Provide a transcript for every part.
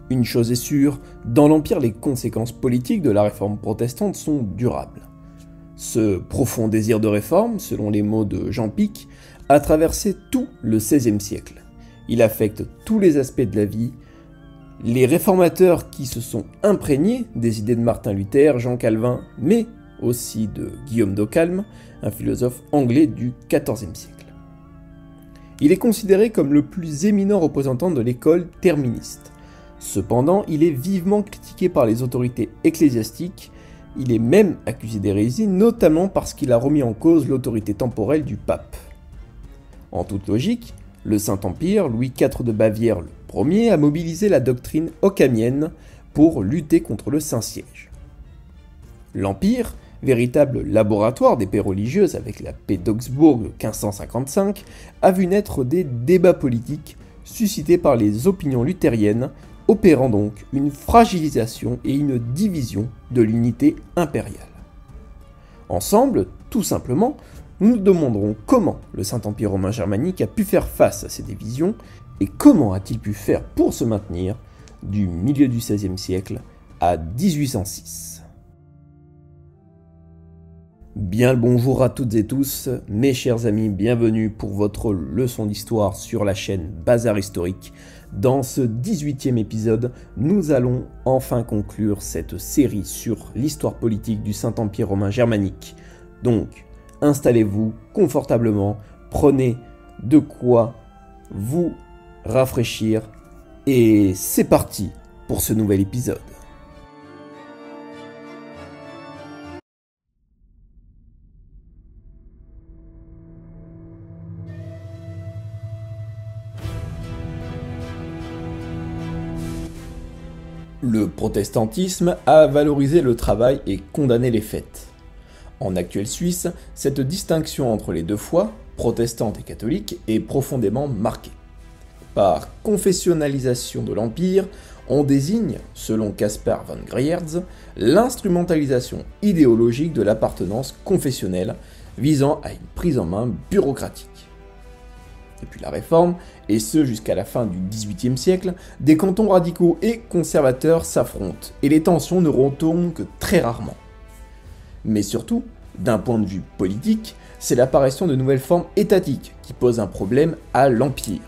Une chose est sûre, dans l'Empire, les conséquences politiques de la réforme protestante sont durables. Ce profond désir de réforme, selon les mots de Jean Pic, a traversé tout le XVIe siècle. Il affecte tous les aspects de la vie. Les réformateurs qui se sont imprégnés des idées de Martin Luther, Jean Calvin, mais aussi de Guillaume d'Ockham, un philosophe anglais du XIVe siècle. Il est considéré comme le plus éminent représentant de l'école terministe. Cependant, il est vivement critiqué par les autorités ecclésiastiques. Il est même accusé d'hérésie, notamment parce qu'il a remis en cause l'autorité temporelle du pape. En toute logique, le Saint-Empire, Louis IV de Bavière le premier, a mobilisé la doctrine occamienne pour lutter contre le Saint-Siège. L'Empire, véritable laboratoire des paix religieuses avec la paix d'Augsbourg de 1555, a vu naître des débats politiques suscités par les opinions luthériennes, opérant donc une fragilisation et une division de l'unité impériale. Ensemble, tout simplement, nous nous demanderons comment le Saint-Empire romain germanique a pu faire face à ces divisions et comment a-t-il pu faire pour se maintenir du milieu du XVIe siècle à 1806. Bien le bonjour à toutes et tous, mes chers amis, bienvenue pour votre leçon d'histoire sur la chaîne Bazar Historique. Dans ce 18e épisode, nous allons enfin conclure cette série sur l'histoire politique du Saint-Empire romain germanique. Donc, installez-vous confortablement, prenez de quoi vous rafraîchir et c'est parti pour ce nouvel épisode. Le protestantisme a valorisé le travail et condamné les fêtes. En actuelle Suisse, cette distinction entre les deux foi, protestante et catholique, est profondément marquée. Par confessionnalisation de l'Empire, on désigne, selon Caspar von Greyerz, l'instrumentalisation idéologique de l'appartenance confessionnelle visant à une prise en main bureaucratique. Depuis la Réforme, et ce jusqu'à la fin du XVIIIe siècle, des cantons radicaux et conservateurs s'affrontent, et les tensions ne retombent que très rarement. Mais surtout, d'un point de vue politique, c'est l'apparition de nouvelles formes étatiques qui posent un problème à l'Empire.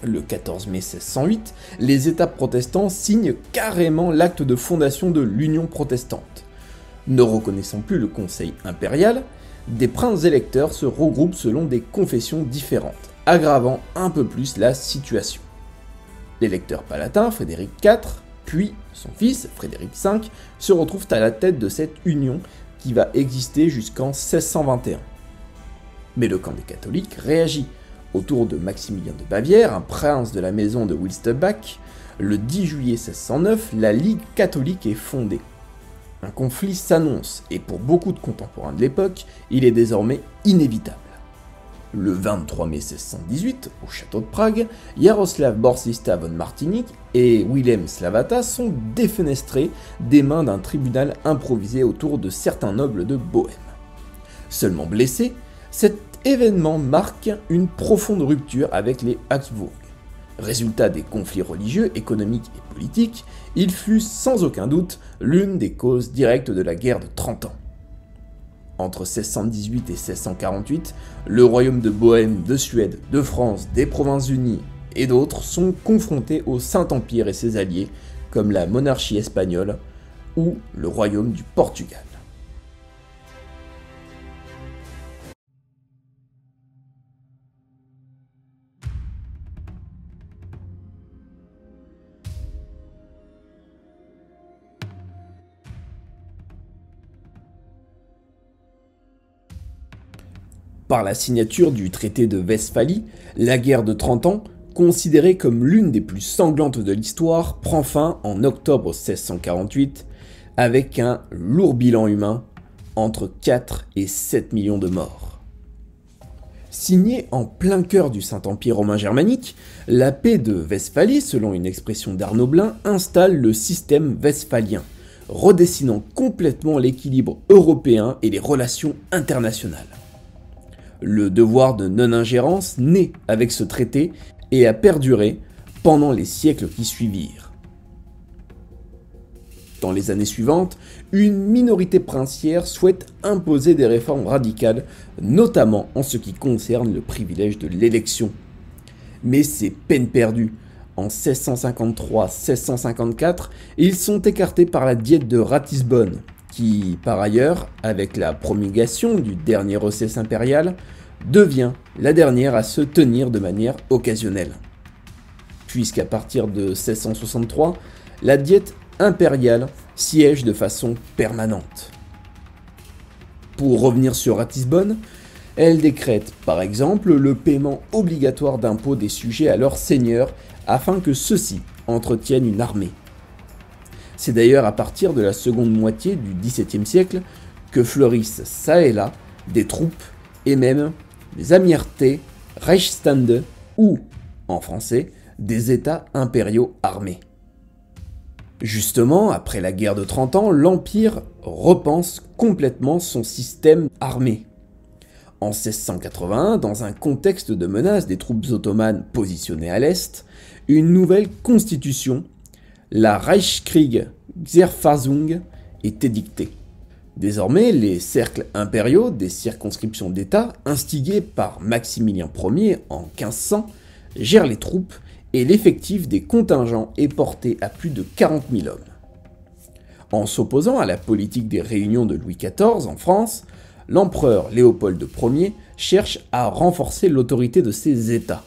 Le 14 mai 1608, les États protestants signent carrément l'acte de fondation de l'Union protestante. Ne reconnaissant plus le Conseil impérial, des princes électeurs se regroupent selon des confessions différentes, aggravant un peu plus la situation. L'électeur palatin Frédéric IV, puis son fils Frédéric V, se retrouvent à la tête de cette union qui va exister jusqu'en 1621. Mais le camp des catholiques réagit. Autour de Maximilien de Bavière, un prince de la maison de Wilstenbach, le 10 juillet 1609, la Ligue catholique est fondée. Un conflit s'annonce, et pour beaucoup de contemporains de l'époque, il est désormais inévitable. Le 23 mai 1618, au château de Prague, Jaroslav Borsista von Martinic et Wilhelm Slavata sont défenestrés des mains d'un tribunal improvisé autour de certains nobles de Bohême. Seulement blessés, cet événement marque une profonde rupture avec les Habsbourg. Résultat des conflits religieux, économiques et politiques, il fut sans aucun doute l'une des causes directes de la guerre de 30 ans. Entre 1618 et 1648, le royaume de Bohême, de Suède, de France, des Provinces-Unies et d'autres sont confrontés au Saint-Empire et ses alliés, comme la monarchie espagnole ou le royaume du Portugal. Par la signature du traité de Westphalie, la guerre de 30 ans, considérée comme l'une des plus sanglantes de l'histoire, prend fin en octobre 1648, avec un lourd bilan humain, entre 4 et 7 millions de morts. Signée en plein cœur du Saint-Empire romain germanique, la paix de Westphalie, selon une expression d'Arnaud Blin, installe le système westphalien, redessinant complètement l'équilibre européen et les relations internationales. Le devoir de non-ingérence naît avec ce traité et a perduré pendant les siècles qui suivirent. Dans les années suivantes, une minorité princière souhaite imposer des réformes radicales, notamment en ce qui concerne le privilège de l'élection. Mais c'est peine perdue. En 1653-1654, ils sont écartés par la diète de Ratisbonne, qui, par ailleurs, avec la promulgation du dernier recès impérial, devient la dernière à se tenir de manière occasionnelle. Puisqu'à partir de 1663, la diète impériale siège de façon permanente. Pour revenir sur Ratisbonne, elle décrète par exemple le paiement obligatoire d'impôts des sujets à leurs seigneurs afin que ceux-ci entretiennent une armée. C'est d'ailleurs à partir de la seconde moitié du XVIIe siècle que fleurissent çà et là des troupes et même des Amiartés, Reichsstände ou, en français, des États impériaux armés. Justement, après la guerre de 30 ans, l'Empire repense complètement son système armé. En 1681, dans un contexte de menace des troupes ottomanes positionnées à l'est, une nouvelle constitution, la Reichskrieg-Verfassung, est édictée. Désormais, les cercles impériaux des circonscriptions d'État, instigés par Maximilien Ier en 1500, gèrent les troupes et l'effectif des contingents est porté à plus de 40 000 hommes. En s'opposant à la politique des réunions de Louis XIV en France, l'empereur Léopold Ier cherche à renforcer l'autorité de ses États.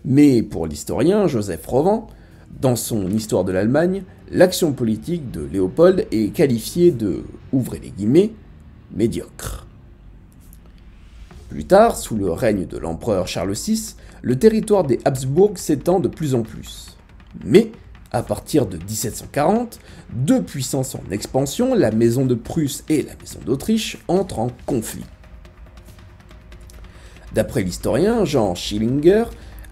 Mais pour l'historien Joseph Rovan, dans son Histoire de l'Allemagne, l'action politique de Léopold est qualifiée de, ouvrez les guillemets, médiocre. Plus tard, sous le règne de l'empereur Charles VI, le territoire des Habsbourg s'étend de plus en plus. Mais, à partir de 1740, deux puissances en expansion, la maison de Prusse et la maison d'Autriche, entrent en conflit. D'après l'historien Jean Schillinger,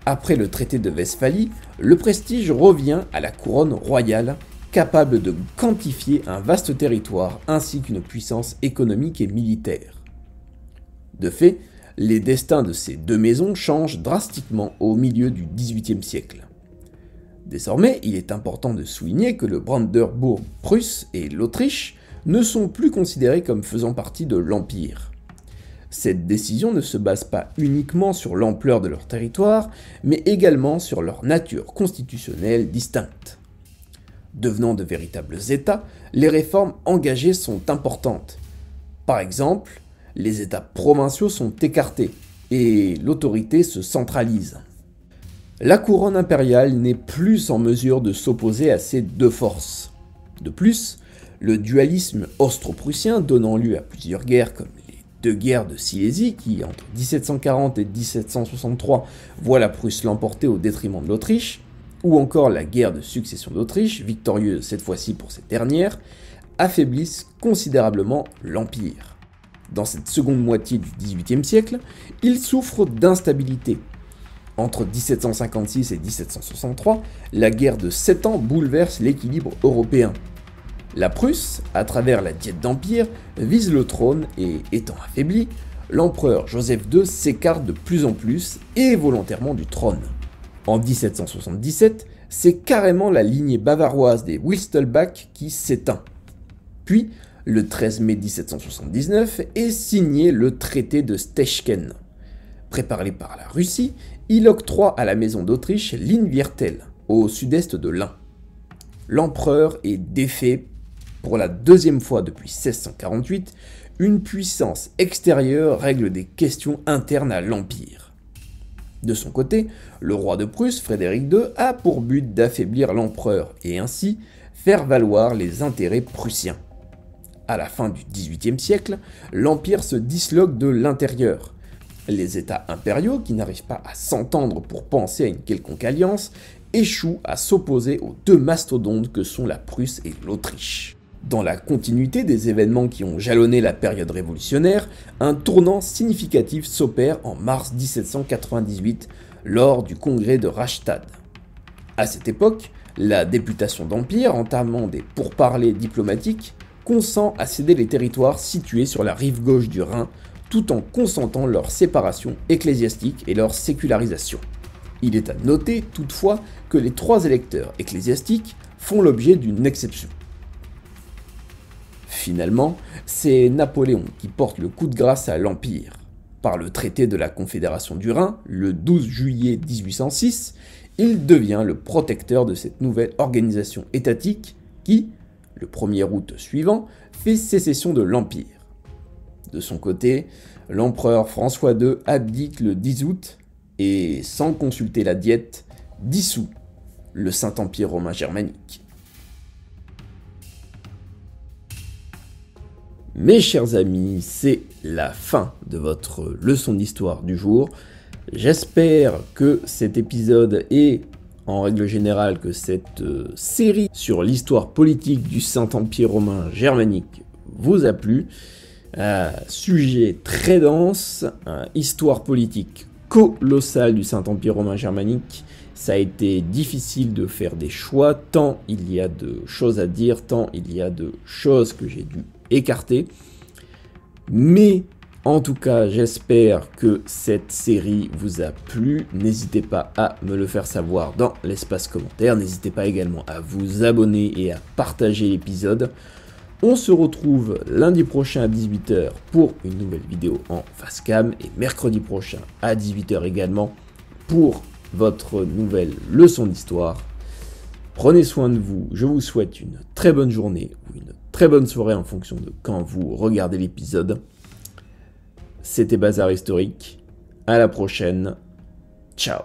après le traité de Westphalie, le prestige revient à la couronne royale, capable de quantifier un vaste territoire ainsi qu'une puissance économique et militaire. De fait, les destins de ces deux maisons changent drastiquement au milieu du XVIIIe siècle. Désormais, il est important de souligner que le Brandebourg-Prusse et l'Autriche ne sont plus considérés comme faisant partie de l'Empire. Cette décision ne se base pas uniquement sur l'ampleur de leur territoire, mais également sur leur nature constitutionnelle distincte. Devenant de véritables États, les réformes engagées sont importantes. Par exemple, les États provinciaux sont écartés et l'autorité se centralise. La couronne impériale n'est plus en mesure de s'opposer à ces deux forces. De plus, le dualisme austro-prussien donnant lieu à plusieurs guerres comme les deux guerres de Silésie qui, entre 1740 et 1763, voient la Prusse l'emporter au détriment de l'Autriche, ou encore la guerre de succession d'Autriche, victorieuse cette fois-ci pour cette dernière, affaiblissent considérablement l'Empire. Dans cette seconde moitié du XVIIIe siècle, il souffre d'instabilité. Entre 1756 et 1763, la guerre de 7 ans bouleverse l'équilibre européen. La Prusse, à travers la diète d'Empire, vise le trône et, étant affaibli, l'empereur Joseph II s'écarte de plus en plus et volontairement du trône. En 1777, c'est carrément la lignée bavaroise des Winstelbach qui s'éteint. Puis, le 13 mai 1779, est signé le traité de Stechken. Préparé par la Russie, il octroie à la maison d'Autriche l'Innviertel, au sud-est de l'Ain. L'empereur est défait pour la deuxième fois depuis 1648, une puissance extérieure règle des questions internes à l'Empire. De son côté, le roi de Prusse, Frédéric II, a pour but d'affaiblir l'empereur et ainsi faire valoir les intérêts prussiens. À la fin du XVIIIe siècle, l'Empire se disloque de l'intérieur. Les États impériaux, qui n'arrivent pas à s'entendre pour penser à une quelconque alliance, échouent à s'opposer aux deux mastodontes que sont la Prusse et l'Autriche. Dans la continuité des événements qui ont jalonné la période révolutionnaire, un tournant significatif s'opère en mars 1798 lors du congrès de Rastatt. À cette époque, la députation d'Empire, entamant des pourparlers diplomatiques, consent à céder les territoires situés sur la rive gauche du Rhin, tout en consentant leur séparation ecclésiastique et leur sécularisation. Il est à noter toutefois que les 3 électeurs ecclésiastiques font l'objet d'une exception. Finalement, c'est Napoléon qui porte le coup de grâce à l'Empire. Par le traité de la Confédération du Rhin, le 12 juillet 1806, il devient le protecteur de cette nouvelle organisation étatique qui, le 1er août suivant, fait sécession de l'Empire. De son côté, l'empereur François II abdique le 10 août et, sans consulter la Diète, dissout le Saint-Empire romain germanique. Mes chers amis, c'est la fin de votre leçon d'histoire du jour. J'espère que cet épisode et, en règle générale, que cette série sur l'histoire politique du Saint-Empire romain germanique vous a plu. Sujet très dense, histoire politique colossale du Saint-Empire romain germanique. Ça a été difficile de faire des choix, tant il y a de choses à dire, tant il y a de choses que j'ai dû écarter. Mais en tout cas, j'espère que cette série vous a plu. N'hésitez pas à me le faire savoir dans l'espace commentaire. N'hésitez pas également à vous abonner et à partager l'épisode. On se retrouve lundi prochain à 18 h pour une nouvelle vidéo en facecam et mercredi prochain à 18 h également pour votre nouvelle leçon d'histoire. Prenez soin de vous, je vous souhaite une très bonne journée ou une très bonne soirée en fonction de quand vous regardez l'épisode. C'était Bazar Historique, à la prochaine, ciao.